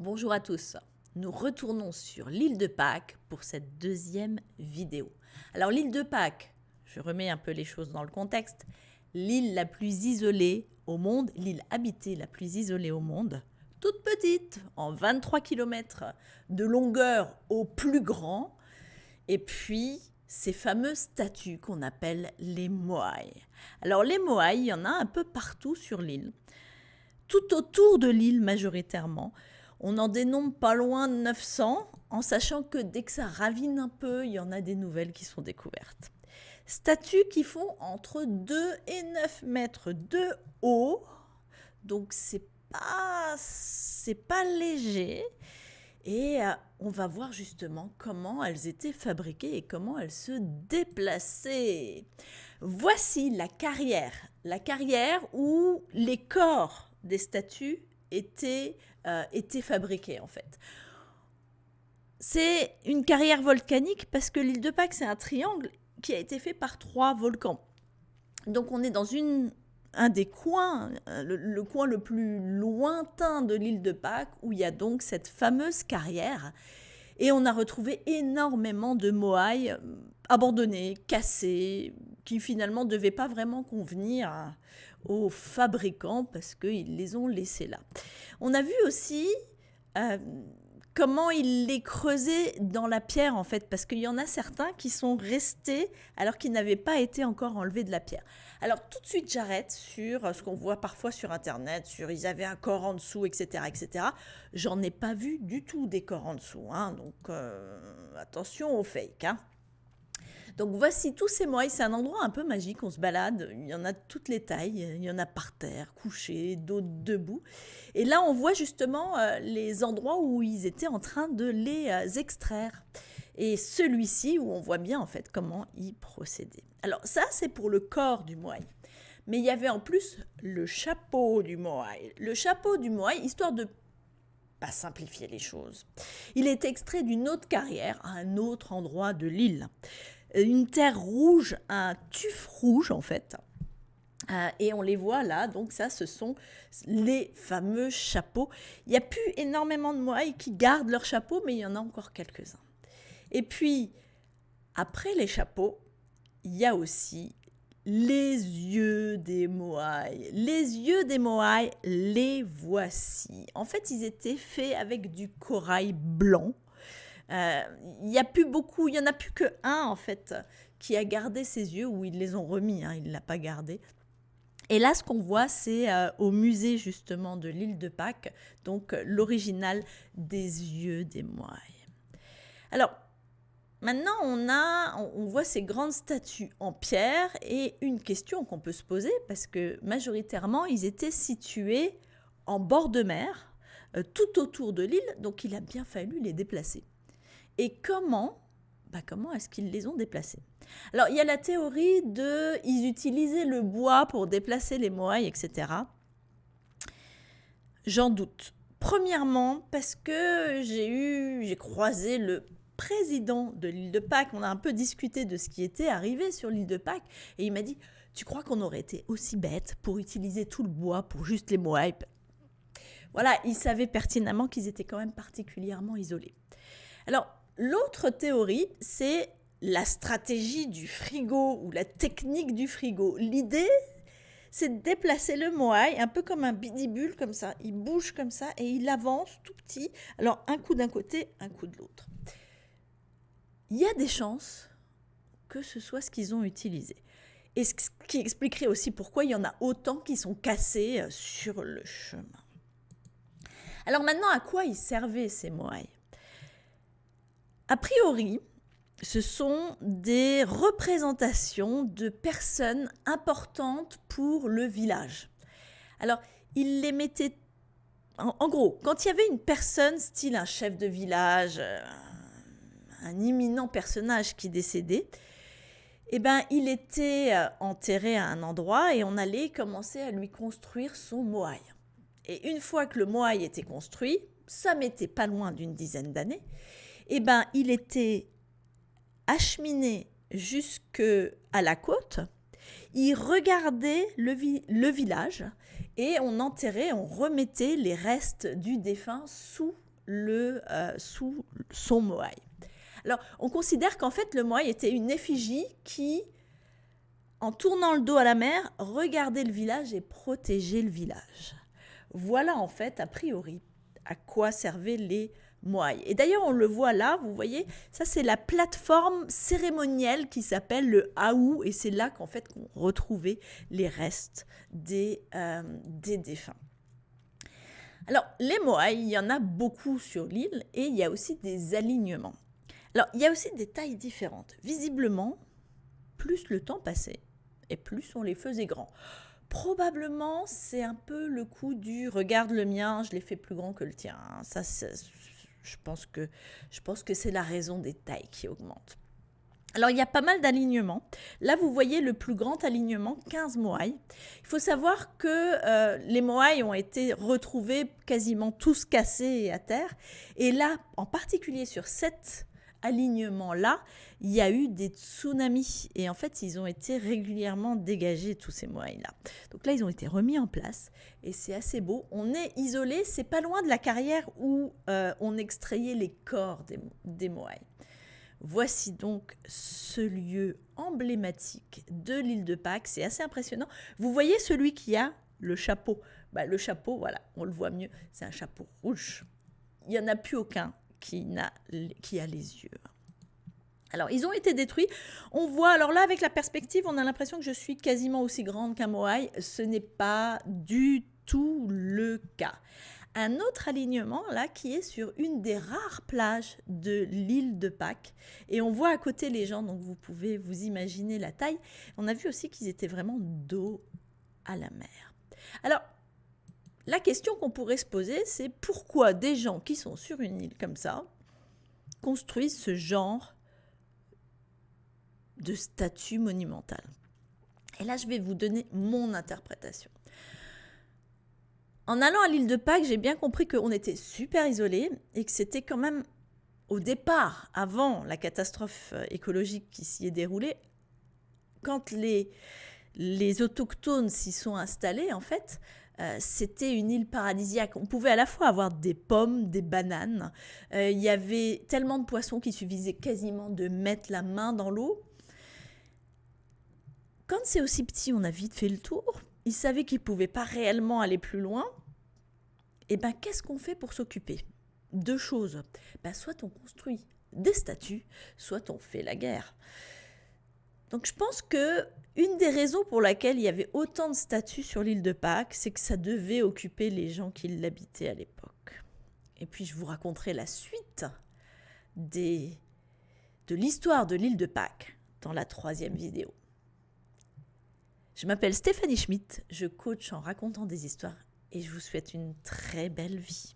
Bonjour à tous, nous retournons sur l'île de Pâques pour cette deuxième vidéo. Alors l'île de Pâques, je remets un peu les choses dans le contexte, l'île la plus isolée au monde, l'île habitée la plus isolée au monde, toute petite, en 23 km de longueur au plus grand, et puis ces fameuses statues qu'on appelle les moai. Alors les moai, il y en a un peu partout sur l'île, tout autour de l'île majoritairement. On en dénombre pas loin de 900, en sachant que dès que ça ravine un peu, il y en a des nouvelles qui sont découvertes. Statues qui font entre 2 et 9 mètres de haut, donc c'est pas léger. Et on va voir justement comment elles étaient fabriquées et comment elles se déplaçaient. Voici la carrière où les corps des statues étaient fabriqués en fait. C'est une carrière volcanique parce que l'île de Pâques, c'est un triangle qui a été fait par 3 volcans. Donc on est dans un des coins, le coin le plus lointain de l'île de Pâques, où il y a donc cette fameuse carrière. Et on a retrouvé énormément de moai abandonnés, cassés, qui finalement ne devaient pas vraiment convenir aux fabricants parce qu'ils les ont laissés là. On a vu aussi comment ils les creusaient dans la pierre en fait, parce qu'il y en a certains qui sont restés alors qu'ils n'avaient pas été encore enlevés de la pierre. Alors tout de suite j'arrête sur ce qu'on voit parfois sur internet, sur ils avaient un corps en dessous, etc. etc. J'en ai pas vu du tout des corps en dessous, hein, donc attention aux fake. Hein. Donc voici tous ces moai, c'est un endroit un peu magique, on se balade, il y en a de toutes les tailles, il y en a par terre, couchés, d'autres debout. Et là on voit justement les endroits où ils étaient en train de les extraire. Et celui-ci où on voit bien en fait comment ils procédaient. Alors ça c'est pour le corps du moai. Mais il y avait en plus le chapeau du moai. Le chapeau du moai, histoire de pas simplifier les choses. Il est extrait d'une autre carrière à un autre endroit de l'île. Une terre rouge, un tuf rouge en fait. Et on les voit là, donc ça ce sont les fameux chapeaux. Il n'y a plus énormément de moai qui gardent leur chapeau, mais il y en a encore quelques-uns. Et puis, après les chapeaux, il y a aussi les yeux des moai. Les yeux des moai, les voici. En fait, ils étaient faits avec du corail blanc. Il y en a plus que un en fait qui a gardé ses yeux, ou ils les ont remis, hein, il ne l'a pas gardé. Et là, ce qu'on voit, c'est au musée justement de l'île de Pâques, donc l'original des yeux des moai. Alors, maintenant, on voit ces grandes statues en pierre et une question qu'on peut se poser, parce que majoritairement, ils étaient situés en bord de mer, tout autour de l'île, donc il a bien fallu les déplacer. Et comment est-ce qu'ils les ont déplacés? Alors, il y a la théorie ils utilisaient le bois pour déplacer les moai, etc. J'en doute. Premièrement, parce que j'ai croisé le président de l'île de Pâques, on a un peu discuté de ce qui était arrivé sur l'île de Pâques, et il m'a dit, tu crois qu'on aurait été aussi bête pour utiliser tout le bois pour juste les moai? Voilà, il savait pertinemment qu'ils étaient quand même particulièrement isolés. Alors, l'autre théorie, c'est la stratégie du frigo ou la technique du frigo. L'idée, c'est de déplacer le moai un peu comme un bidibule, comme ça. Il bouge comme ça et il avance tout petit. Alors, un coup d'un côté, un coup de l'autre. Il y a des chances que ce soit ce qu'ils ont utilisé. Et ce qui expliquerait aussi pourquoi il y en a autant qui sont cassés sur le chemin. Alors maintenant, à quoi ils servaient ces moai? A priori, ce sont des représentations de personnes importantes pour le village. Alors, ils les mettaient... En gros, quand il y avait une personne, style un chef de village, un imminent personnage qui décédait, eh ben, il était enterré à un endroit et on allait commencer à lui construire son moai. Et une fois que le moai était construit, ça mettait pas loin d'une dizaine d'années, eh ben, il était acheminé jusqu'à la côte, il regardait le village et on remettait les restes du défunt sous sous son moai. Alors, on considère qu'en fait, le moai était une effigie qui, en tournant le dos à la mer, regardait le village et protégeait le village. Voilà en fait, a priori, à quoi servaient les moaïs. Et d'ailleurs, on le voit là, vous voyez, ça c'est la plateforme cérémonielle qui s'appelle le haou, et c'est là qu'en fait qu'on retrouvait les restes des défunts. Alors, les moaïs, il y en a beaucoup sur l'île, et il y a aussi des alignements. Alors, il y a aussi des tailles différentes. Visiblement, plus le temps passait, et plus on les faisait grands. Probablement, c'est un peu le coup du « regarde le mien, je l'ai fait plus grand que le tien ». Ça, je pense que c'est la raison des tailles qui augmentent. Alors, il y a pas mal d'alignements. Là, vous voyez le plus grand alignement, 15 moaïs. Il faut savoir que les moaïs ont été retrouvés quasiment tous cassés et à terre. Et là, en particulier sur cet alignement-là, il y a eu des tsunamis. Et en fait, ils ont été régulièrement dégagés, tous ces moaïs-là. Donc là, ils ont été remis en place. Et c'est assez beau. On est isolé. C'est pas loin de la carrière où on extrayait les corps des moaïs. Voici donc ce lieu emblématique de l'île de Pâques. C'est assez impressionnant. Vous voyez celui qui a le chapeau. Le chapeau, voilà, on le voit mieux. C'est un chapeau rouge. Il n'y en a plus aucun qui a les yeux. Alors, ils ont été détruits. On voit, alors là, avec la perspective, on a l'impression que je suis quasiment aussi grande qu'un moaï. Ce n'est pas du tout le cas. Un autre alignement, là, qui est sur une des rares plages de l'île de Pâques. Et on voit à côté les gens, donc vous pouvez vous imaginer la taille. On a vu aussi qu'ils étaient vraiment dos à la mer. Alors, la question qu'on pourrait se poser, c'est pourquoi des gens qui sont sur une île comme ça construisent ce genre de statue monumentale. Et là, je vais vous donner mon interprétation. En allant à l'île de Pâques, j'ai bien compris qu'on était super isolés et que c'était quand même, au départ, avant la catastrophe écologique qui s'y est déroulée, quand les autochtones s'y sont installés, en fait, c'était une île paradisiaque. On pouvait à la fois avoir des pommes, des bananes. Il y avait tellement de poissons qu'il suffisait quasiment de mettre la main dans l'eau. Quand c'est aussi petit, on a vite fait le tour. Ils savaient qu'ils ne pouvaient pas réellement aller plus loin. Et bien, qu'est-ce qu'on fait pour s'occuper ? Deux choses. Soit on construit des statues, soit on fait la guerre. Donc je pense que une des raisons pour laquelle il y avait autant de statues sur l'île de Pâques, c'est que ça devait occuper les gens qui l'habitaient à l'époque. Et puis je vous raconterai la suite de l'histoire de l'île de Pâques dans la 3e vidéo. Je m'appelle Stéphanie Schmitt, je coach en racontant des histoires et je vous souhaite une très belle vie.